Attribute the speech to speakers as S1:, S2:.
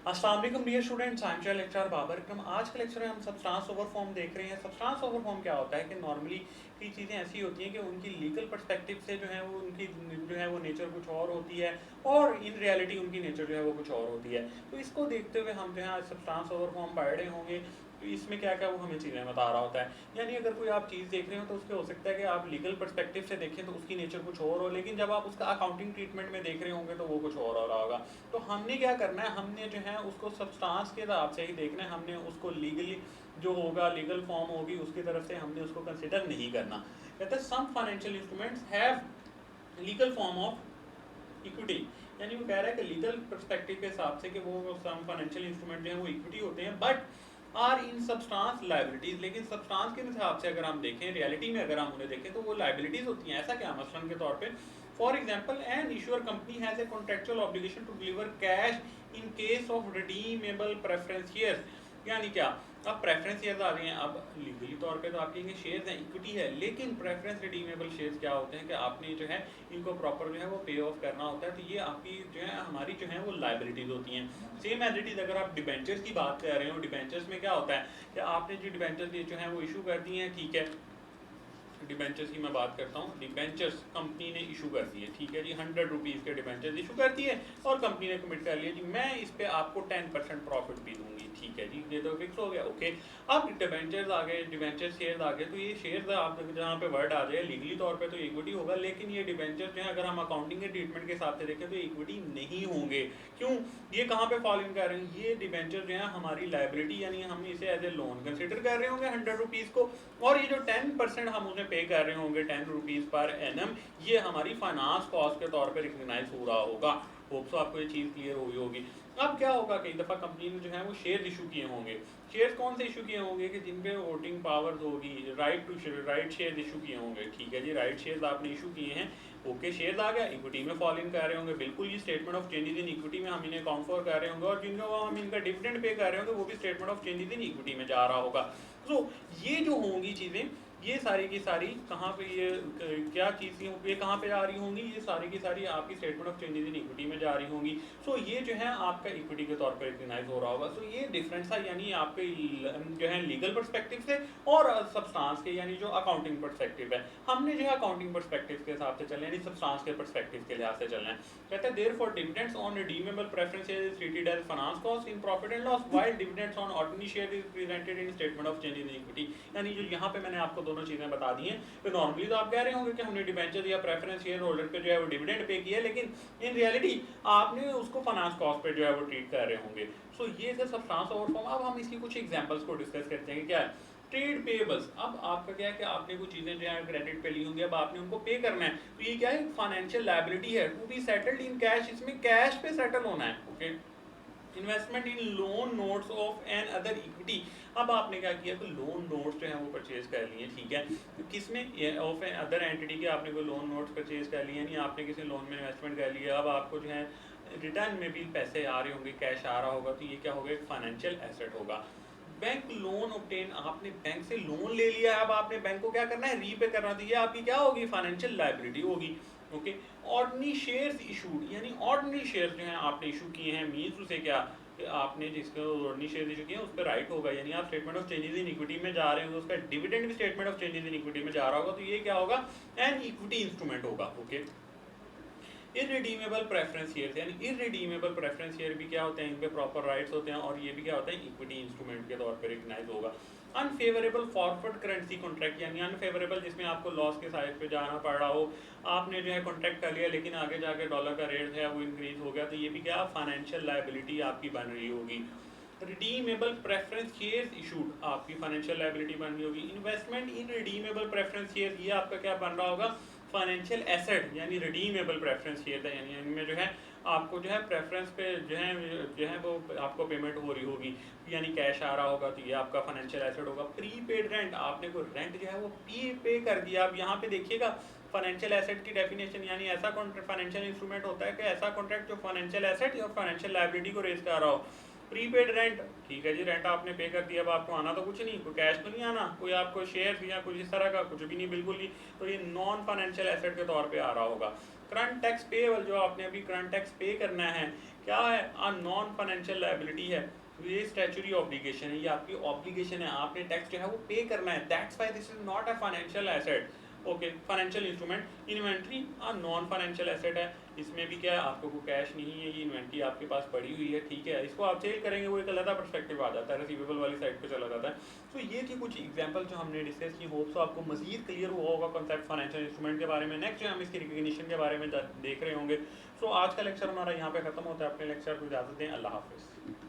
S1: अस्सलाम वालेकुम dear students, I am your lecturer Babar Ikram. आज के लेक्चर में हम सब्सटेंस ओवर फॉर्म देख रहे हैं। सब्सटेंस ओवर फॉर्म क्या होता है कि नॉर्मली कई चीज़ें ऐसी होती हैं कि उनकी लीगल पर्सपेक्टिव से जो है वो उनकी जो है वो नेचर कुछ और होती है और इन रियलिटी उनकी नेचर जो है वो कुछ और होती है। तो इसको देखते हुए हम जो है आज सब्सटेंस ओवर फॉर्म पढ़ रहे होंगे। तो इसमें क्या क्या वो हमें चीज़ें बता रहा होता है। यानी अगर कोई आप चीज़ देख रहे हो तो उसमें हो सकता है कि आप लीगल पर्सपेक्टिव से देखें तो उसकी नेचर कुछ और हो, लेकिन जब आप उसका अकाउंटिंग ट्रीटमेंट में देख रहे होंगे तो वो कुछ और हो रहा होगा। तो हमने क्या करना है, हमने जो है उसको सब्सटेंस के हिसाब से ही देखना है। हमने उसको लीगली जो होगा, लीगल फॉर्म होगी उसकी तरफ से हमने उसको कंसिडर नहीं करना। कहते हैं some financial instruments have legal form of equity. यानी वो कह रहा है कि लीगल पर्सपेक्टिव के हिसाब से कि वो सम फाइनेंशियल इंस्ट्रूमेंट जो है वो इक्विटी होते हैं, but are in substance liabilities. लेकिन सब्सटेंस के हिसाब से अगर हम देखें, रियलिटी में अगर हम उन्हें देखें तो वो लाइबिलिटीज होती हैं। ऐसा क्या? मसलन के तौर पे for example an issuer company has a contractual obligation to deliver cash in case of redeemable preference shares. यानी क्या? अब प्रेफरेंस शेयर्स आ रहे हैं, अब लीगली तौर पे तो आपके ये शेयर्स हैं, इक्विटी है, लेकिन प्रेफरेंस रिडीमेबल शेयर्स क्या होते हैं कि आपने जो है इनको प्रॉपर जो है वो पे ऑफ करना होता है। तो ये आपकी जो है हमारी जो है वो लाइबिलिटीज होती हैं। सेम एज इट इज अगर आप डिबेंचर्स की बात कर रहे हो, डिबेंचर्स में क्या होता है कि आपने जो डिबेंचर्स जो है वो इशू कर दी हैं, ठीक है। डिबेंचर्स की मैं बात करता हूँ। डिबेंचर्स कंपनी ने इशू कर दिए, ठीक है जी, 100 रुपीज़ के डिबेंचर्स इशू कर दिए और कंपनी ने कमिट कर लिया जी मैं इस पे आपको 10% प्रॉफिट भी दूंगी, ठीक है जी, ये तो फिक्स हो गया, ओके। अब डिबेंचर्स आ गए, डिबेंचर शेयर्स आ गए। तो ये शेयर्स आप जहाँ पे वर्ड आ जाए लीगली तौर पे तो इक्विटी होगा, लेकिन ये डिबेंचर्स जो है अगर हम अकाउंटिंग के ट्रीटमेंट के हिसाब से देखें तो इक्विटी नहीं होंगे। क्यों? ये कहाँ पे फॉलो इन कर रहे हैं? ये डिबेंचर जो है हमारी लाइबिलिटी, यानी हम इसे एज ए लोन कंसिडर कर रहे होंगे 100 रुपीज़ को, और ये जो 10% हम उन्हें पे कर रहे होंगे 10 रुपीज़ पर एनम, ये हमारी फाइनेंस कॉस्ट के तौर पे रिकग्नाइज हो रहा होगा। होप सो आपको ये चीज़ क्लियर हुई होगी। अब क्या होगा, कई दफ़ा कंपनी ने जो है वो शेयर इशू किए होंगे। शेयर्स कौन से इशू किए होंगे कि जिन पे वोटिंग पावर्स होगी, right to share, right share issue किए होंगे, ठीक है जी, राइट शेयर्स आपने इशू किए हैं, ओके। शेयर्स आ गया, इक्विटी में फॉल इन कर रहे होंगे, बिल्कुल ये statement of changes in equity में हम इन्हें अकाउंट फॉर कर रहे होंगे, और जिनको हम इनका डिविडेंड पे कर रहे होंगे वो भी statement of changes in equity में जा रहा होगा। तो ये जो होंगी चीज़ें, ये सारी की सारी कहाँ पे ये क्या चीज़ ये कहाँ पे आ रही होंगी? ये सारी की सारी आपकी statement of changes in equity में जा रही होंगी। सो ये जो है आपका इक्विटी के तौर पर रिकग्नाइज हो रहा होगा। सो ये डिफरेंस है, यानी आपके जो है लीगल पर्सपेक्टिव से और सब्सटेंस के, यानी जो अकाउंटिंग पर्सपेक्टिव है। हमने जो है अकाउंटिंग पर्सपेक्टिव के हिसाब से चलना है, यानी सब्सटेंस के पर्सपेक्टिव के लिहाज से चलना है। कहते हैं therefore dividends on redeemable preference share is treated as finance cost in profit and loss, while dividends on ordinary share is presented in statement of changes in equity. यानी जो यहाँ पे मैंने आपको दोनों चीज़ें बता दी हैं। तो नॉर्मली तो आप कह रहे होंगे कि हमने डिबेंचर या प्रेफरेंस शेयर होल्डर पे जो है वो डिविडेंड पे किया है, लेकिन इन रियलिटी आपने उसको फाइनेंस कॉस्ट पे जो है वो ट्रीट कर रहे होंगे। सो ये थे सब्सटेंस ओवर फॉर्म। अब हम इसकी कुछ एग्जांपल्स को डिस्कस करते हैं। क्या है? Trade payables. अब आपका क्या है कि आपने कुछ चीज़ें जो है क्रेडिट पे ली होंगी, अब आपने उनको पे करना है, तो ये क्या है? फाइनेंशियल लायबिलिटी है, to be settled in cash. इसमें कैश पे सेटल होना है, okay. Investment in loan notes of another equity. अब आपने क्या किया, तो लोन नोट्स जो है वो परचेज कर लिए, ठीक है। तो किसमें? ऑफ एन अदर एंटिटी के आपने कोई लोन नोट्स परचेज कर लिए, यानी आपने किसी लोन में इन्वेस्टमेंट कर लिया। अब आपको जो है रिटर्न में भी पैसे आ रहे होंगे, कैश आ रहा होगा, तो ये क्या होगा? एक फाइनेंशियल एसेट होगा। बैंक लोन ऑब्टेन, आपने बैंक से लोन ले लिया है, अब आपने बैंक को क्या करना है? रीपे करना। तो ये आपकी क्या होगी? फाइनेंशियल लायबिलिटी होगी, ओके। ऑर्डिनरी शेयर्स इशूड, यानी ऑर्डिनरी शेयर्स जो हैं आपने इशू किए हैं, मीन्स उसे क्या कि आपने जिसको ऑर्डिनरी शेयर्स इशू किए हैं उस पर राइट होगा, यानी आप statement of changes in equity में जा रहे होंगे, उसका डिविडेंड भी statement of changes in equity में जा रहा होगा, तो ये क्या होगा? एन इक्विटी इंस्ट्रूमेंट होगा, ओके। इररिडीमेबल प्रेफरेंस शेयर, यानी इररिडीमेबल प्रेफरेंस शेयर भी क्या होते हैं? इन पे प्रॉपर राइट्स होते हैं, और ये भी क्या होता है? इक्विटी इंस्ट्रूमेंट के तौर पर रिकग्नाइज होगा। अनफेवरेबल फॉरवर्ड करेंसी कॉन्ट्रैक्ट, यानी अनफेवरेबल जिसमें आपको लॉस के साइड पे जाना पड़ रहा हो, आपने जो है कॉन्ट्रैक्ट कर लिया लेकिन आगे जाके डॉलर का रेट है वो इंक्रीज हो गया, तो ये भी क्या? फाइनेंशियल लायबिलिटी आपकी बन रही होगी। रिडीमेबल प्रेफरेंस शेयर्स इशूड, आपकी फाइनेंशियल लायबिलिटी बन रही होगी। इन्वेस्टमेंट इन रिडीमेबल प्रेफरेंस शेयर्स, ये आपका क्या बन रहा होगा? फाइनेंशियल एसेट, यानी रिडीमेबल प्रेफरेंस शेयर है, यानी इनमें जो है आपको जो है प्रेफरेंस पे जो है वो आपको पेमेंट हो रही होगी, यानी कैश आ रहा होगा, तो ये आपका फाइनेंशियल एसेट होगा। प्रीपेड रेंट, आपने को रेंट जो है वो पे कर दिया। अब यहाँ पे देखिएगा फाइनेंशियल एसेट की डेफिनेशन, यानी ऐसा फाइनेंशियल इंस्ट्रूमेंट होता है कि ऐसा कॉन्ट्रैक्ट जो फाइनेंशियल एसेट और फाइनेंशियल लायबिलिटी को रेज कर रहा हो। प्रीपेड रेंट, ठीक है जी, रेंट आपने पे कर दिया, अब आपको आना तो कुछ नहीं, कोई कैश तो नहीं आना, कोई आपको शेयर या कुछ इस तरह का कुछ भी नहीं, बिल्कुल ही, तो ये नॉन फाइनेंशियल एसेट के तौर पे आ रहा होगा। करंट टैक्स पेएबल, जो आपने अभी करंट टैक्स पे करना है, क्या है, नॉन फाइनेंशियल लायबिलिटी है, ये स्टैट्यूटरी ऑब्लिगेशन है, ये आपकी ऑब्लिगेशन है, आपने टैक्स जो है वो पे करना है, that's why this is not a financial asset. Okay, financial instrument. Inventory non financial asset है, इसमें भी क्या है, आपको को कैश नहीं है, ये इन्वेंट्री आपके पास पड़ी हुई है, ठीक है, इसको आप सेल करेंगे, वो एक अलग पर्सपेक्टिव आ जाता है, रिसीवेबल वाली साइड पे चला जाता है। तो ये थी कुछ एग्जांपल जो हमने डिस्कस की, होप सो आपको मजीद क्लियर हुआ होगा कॉन्सेप्ट फाइनेंशियल इंस्ट्रूमेंट के बारे में। नेक्स्ट जो हम इसकी रिकग्निशन के बारे में देख रहे होंगे। सो आज का लेक्चर हमारा यहाँ पे खत्म होता है, अपने लेक्चर को इजाजत दें, अल्लाह हाफिज़।